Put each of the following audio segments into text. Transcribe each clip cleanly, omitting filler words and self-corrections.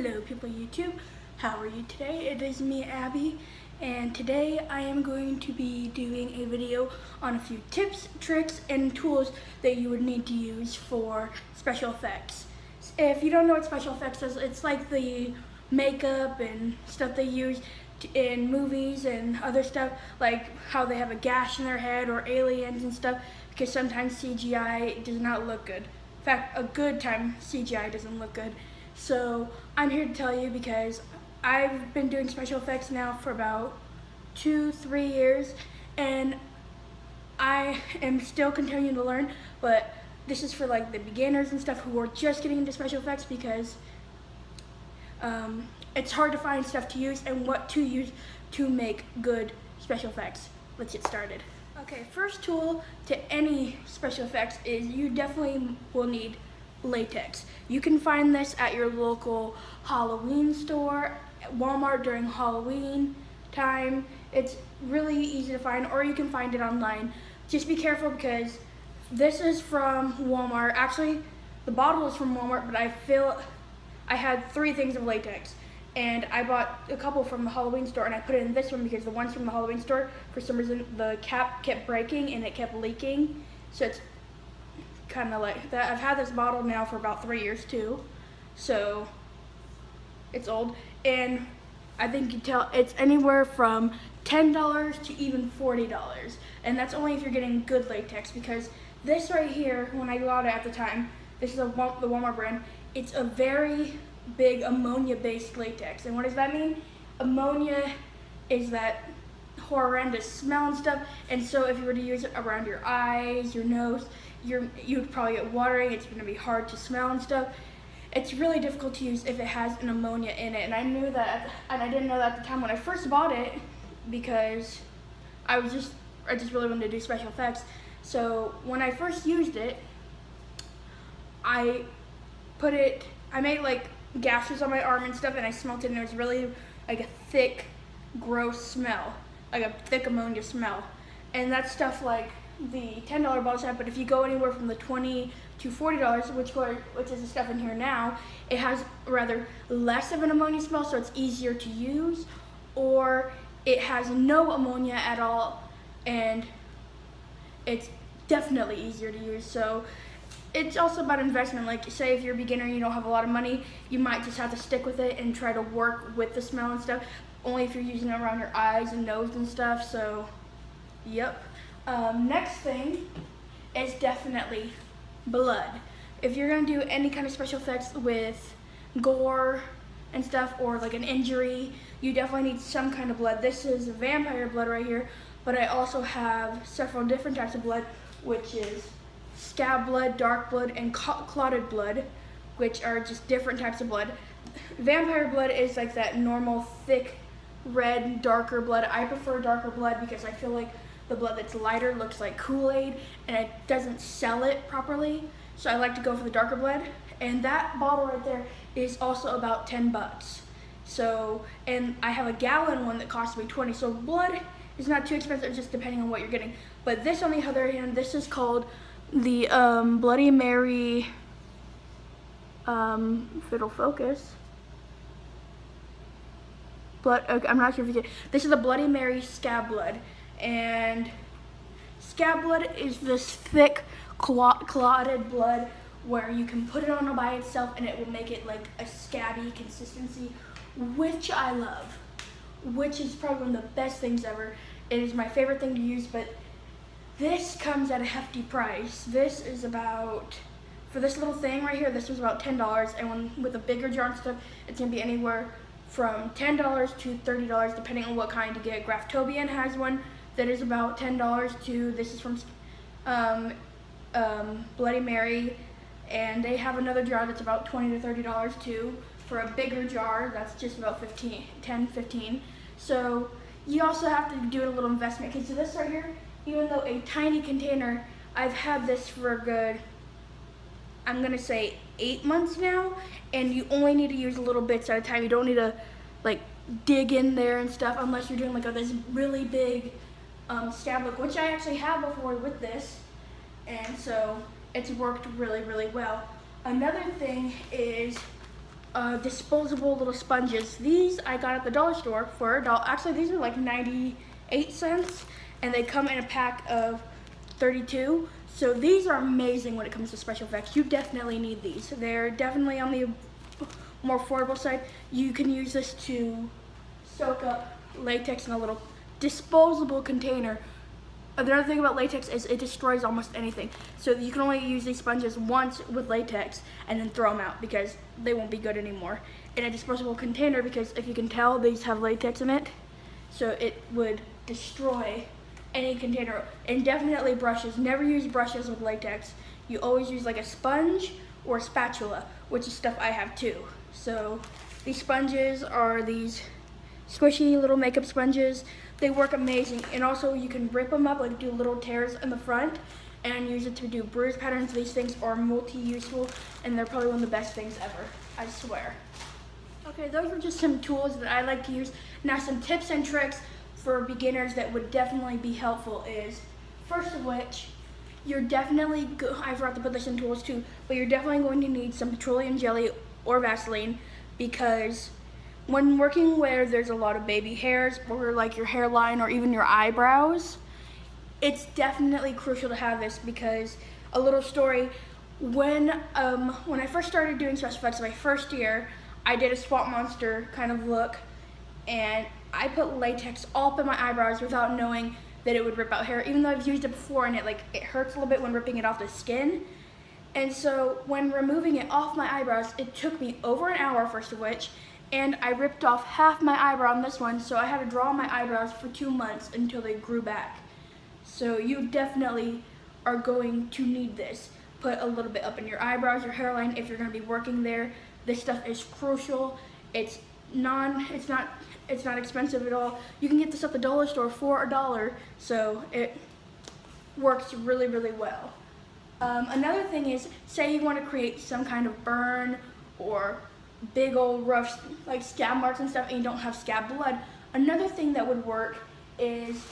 Hello people of YouTube, how are you today? It is me, Abby, and today I am going to be doing a video on a few tips, tricks, and tools that you would need to use for special effects. If you don't know what special effects is, it's like the makeup and stuff they use in movies and other stuff, like how they have a gash in their head or aliens and stuff, because sometimes CGI does not look good. In fact, a good time CGI doesn't look good. So I'm here to tell you because I've been doing special effects now for about 2-3 years, and I am still continuing to learn, but this is for like the beginners and stuff who are just getting into special effects, because it's hard to find stuff to use and what to use to make good special effects. Let's get started. Okay, first tool to any special effects is you definitely will need latex. You can find this at your local Halloween store, at Walmart during Halloween time. It's really easy to find, or you can find it online. Just be careful because this is from Walmart. Actually, the bottle is from Walmart, but I had 3 things of latex. And I bought a couple from the Halloween store, and I put it in this one because the ones from the Halloween store, for some reason, the cap kept breaking and it kept leaking. So it's kind of like that. I've had this bottle now for about 3 years too, so it's old. And I think you can tell it's anywhere from $10 to even $40. And that's only if you're getting good latex, because this right here, when I got it at the time, this is the Walmart brand, it's a very big ammonia-based latex. And what does that mean? Ammonia is that horrendous smell and stuff, and so if you were to use it around your eyes, your nose, you'd probably get watering. It's going to be hard to smell and stuff. It's really difficult to use if it has an ammonia in it, and I knew that, and I didn't know that at the time when I first bought it, because I just really wanted to do special effects. So when I first used it, I made like gashes on my arm and stuff, and I smelled it, and it was really like a thick, gross smell, like a thick ammonia smell. And that's stuff like the $10 bottle set, but if you go anywhere from the $20 to $40, which is the stuff in here now, it has rather less of an ammonia smell, so it's easier to use, or it has no ammonia at all, and it's definitely easier to use. So it's also about investment. Like, say if you're a beginner and you don't have a lot of money, you might just have to stick with it and try to work with the smell and stuff, only if you're using it around your eyes and nose and stuff. So yep. Next thing is definitely blood. If you're gonna do any kind of special effects with gore and stuff, or like an injury, you definitely need some kind of blood. This is vampire blood right here, but I also have several different types of blood, which is scab blood, dark blood, and clotted blood, which are just different types of blood. Vampire blood is like that normal thick red, darker blood. I prefer darker blood because I feel like the blood that's lighter looks like Kool-Aid and it doesn't sell it properly. So I like to go for the darker blood. And that bottle right there is also about $10. So, and I have a gallon one that costs me $20. So blood is not too expensive, just depending on what you're getting. But this, on the other hand, this is called the Bloody Mary, if it'll focus. Okay, I'm not sure if you get. This is the Bloody Mary scab blood, and scab blood is this thick clotted blood where you can put it on by itself and it will make it like a scabby consistency, which I love, which is probably one of the best things ever. It is my favorite thing to use, but this comes at a hefty price. This is about, for this little thing right here, this was about $10, and with a bigger jar and stuff, it's gonna be anywhere from $10 to $30, depending on what kind you get. Graftobian has one that is about $10 to, this is from Bloody Mary, and they have another jar that's about $20 to $30 too. For a bigger jar, that's just about $10-15. So you also have to do a little investment, because this right here, even though a tiny container, I've had this for a good, I'm gonna say 8 months now, and you only need to use little bits at a time. You don't need to like dig in there and stuff unless you're doing like this really big scab look, which I actually have before with this, and so it's worked really, really well. Another thing is disposable little sponges. These I got at the dollar store for $1. Actually, these are like 98 cents, and they come in a pack of 32. So these are amazing when it comes to special effects. You definitely need these. They're definitely on the more affordable side. You can use this to soak up latex in a little disposable container. Another thing about latex is it destroys almost anything. So you can only use these sponges once with latex and then throw them out because they won't be good anymore. In a disposable container, because if you can tell, these have latex in it, so it would destroy any container. And definitely brushes. Never use brushes with latex. You always use like a sponge or a spatula, which is stuff I have too. So these sponges are these squishy little makeup sponges. They work amazing, and also you can rip them up, like do little tears in the front and use it to do bruise patterns. These things are multi-useful, and they're probably one of the best things ever, I swear. Okay, those were just some tools that I like to use. Now some tips and tricks for beginners that would definitely be helpful is, first of which, you're definitely, I forgot to put this in tools too, but you're definitely going to need some petroleum jelly or Vaseline, because when working where there's a lot of baby hairs or like your hairline or even your eyebrows, it's definitely crucial to have this. Because a little story, when I first started doing special effects my first year, I did a Swamp Monster kind of look, and I put latex all up in my eyebrows without knowing that it would rip out hair, even though I've used it before, and it hurts a little bit when ripping it off the skin. And so when removing it off my eyebrows, it took me over an hour, first of which, and I ripped off half my eyebrow on this one, so I had to draw my eyebrows for 2 months until they grew back. So you definitely are going to need this. Put a little bit up in your eyebrows, your hairline, if you're going to be working there. This stuff is crucial. It's not expensive at all. You can get this at the dollar store for $1, so it works really, really well. Another thing is, say you want to create some kind of burn or big old rough like scab marks and stuff, and you don't have scab blood. Another thing that would work is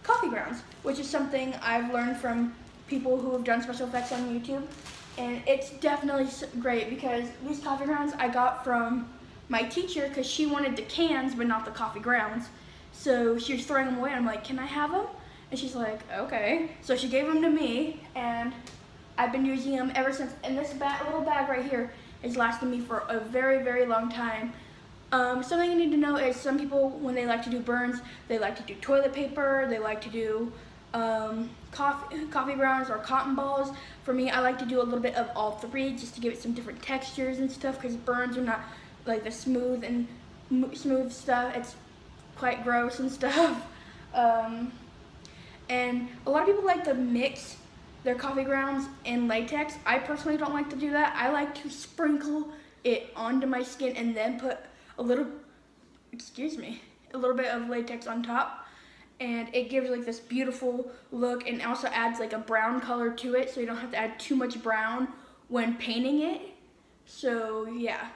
coffee grounds, which is something I've learned from people who have done special effects on YouTube, and it's definitely great because these coffee grounds I got from my teacher because she wanted the cans but not the coffee grounds. So she was throwing them away, and I'm like, can I have them? And she's like, okay. So she gave them to me, and I've been using them ever since. And this little bag right here has lasted me for a very, very long time. Something you need to know is some people, when they like to do burns, they like to do toilet paper, they like to do coffee grounds or cotton balls. For me, I like to do a little bit of all three just to give it some different textures and stuff, because burns are not like the smooth stuff. It's quite gross and stuff. And a lot of people like to mix their coffee grounds in latex. I personally don't like to do that. I like to sprinkle it onto my skin and then put a little bit of latex on top, and it gives like this beautiful look, and also adds like a brown color to it, so you don't have to add too much brown when painting it. So yeah.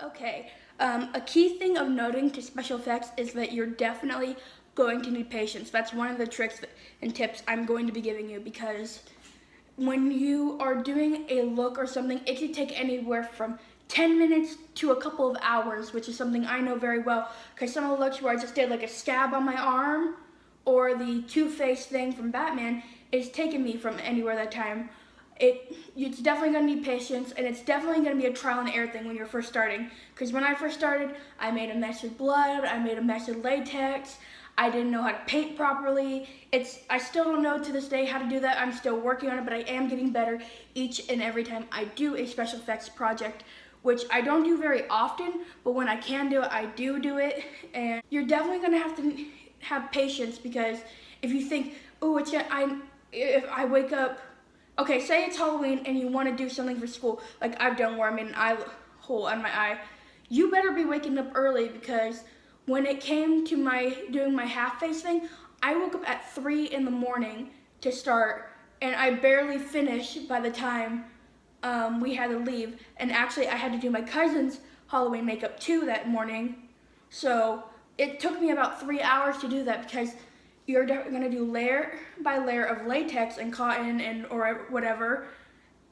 Okay. A key thing of noting to special effects is that you're definitely going to need patience. That's one of the tricks and tips I'm going to be giving you, because when you are doing a look or something, it can take anywhere from 10 minutes to a couple of hours, which is something I know very well, because some of the looks where I just did like a scab on my arm or the Two-Face thing from Batman, it's taken me from anywhere that time. It's definitely going to need patience, and it's definitely going to be a trial and error thing when you're first starting, because when I first started, I made a mess with blood, I made a mess with latex, I didn't know how to paint properly. I still don't know to this day how to do that. I'm still working on it, but I am getting better each and every time I do a special effects project, which I don't do very often, but when I can do it, I do it. And you're definitely gonna have to have patience, because if you think, oh, if I wake up, okay, say it's Halloween and you wanna do something for school, like I've done where I made an eye hole on my eye, you better be waking up early, because when it came to doing my half face thing, I woke up at 3 in the morning to start, and I barely finished by the time we had to leave. And actually, I had to do my cousin's Halloween makeup too that morning. So it took me about 3 hours to do that, because you're gonna do layer by layer of latex and cotton or whatever,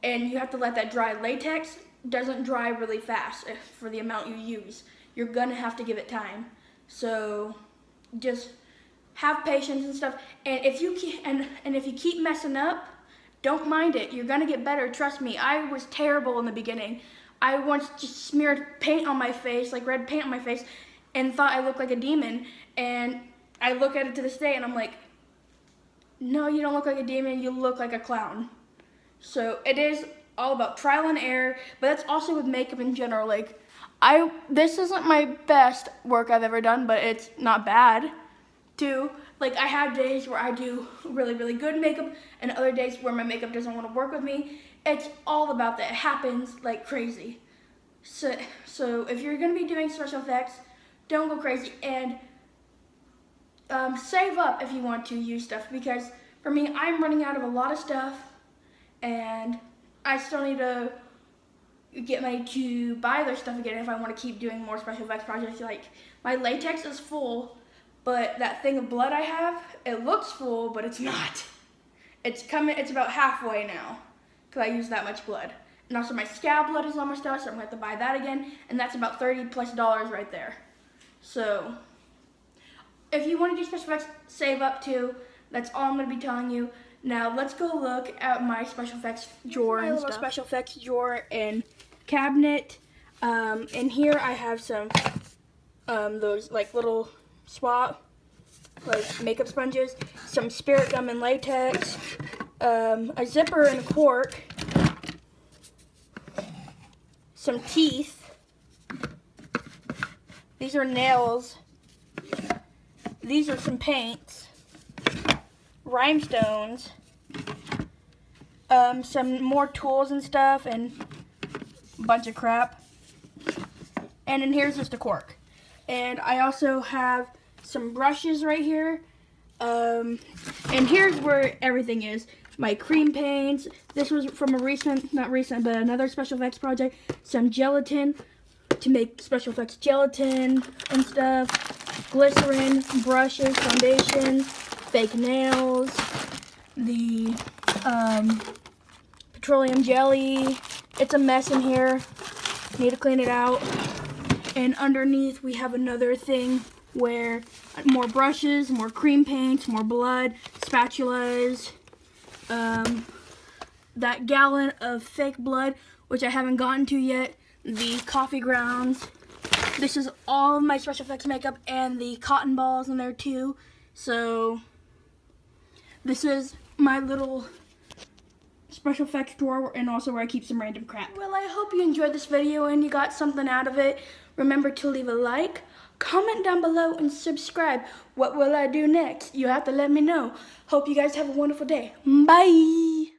and you have to let that dry. Latex doesn't dry really fast for the amount you use. You're gonna have to give it time. So just have patience and stuff. And if you keep messing up, don't mind it. You're gonna get better. Trust me. I was terrible in the beginning. I once just smeared paint on my face, like red paint on my face, and thought I looked like a demon. And I look at it to this day, and I'm like, no, you don't look like a demon. You look like a clown. So it is all about trial and error, but that's also with makeup in general. Like, this isn't my best work I've ever done, but it's not bad too. Like, I have days where I do really, really good makeup, and other days where my makeup doesn't want to work with me. It's all about that. It happens like crazy. So if you're gonna be doing special effects, don't go crazy, and save up if you want to use stuff, because for me, I'm running out of a lot of stuff, and I still need to get money to buy their stuff again if I want to keep doing more special effects projects. Like, my latex is full, but that thing of blood I have, it looks full, but it's not. It's about halfway now, because I use that much blood. And also my scab blood is almost out, so I'm going to have to buy that again, and that's about $30+ right there. So if you want to do special effects, save up too. That's all I'm going to be telling you. Now let's go look at my special effects drawer and stuff. Special effects drawer and cabinet. In here I have some those like little swap like makeup sponges, some spirit gum and latex, a zipper and a cork, some teeth. These are nails. These are some paints, rhinestones, some more tools and stuff, and a bunch of crap. And then here's just a cork. And I also have some brushes right here. And here's where everything is. My cream paints. This was from not recent, but another special effects project. Some gelatin to make special effects gelatin and stuff. Glycerin, brushes, foundation, fake nails, the petroleum jelly. It's a mess in here. Need to clean it out. And underneath we have another thing where more brushes, more cream paints, more blood, spatulas, that gallon of fake blood, which I haven't gotten to yet, the coffee grounds. This is all of my special effects makeup, and the cotton balls in there too. So this is my little special effects drawer, and also where I keep some random crap. Well, I hope you enjoyed this video and you got something out of it. Remember to leave a like, comment down below, and subscribe. What will I do next? You have to let me know. Hope you guys have a wonderful day. Bye!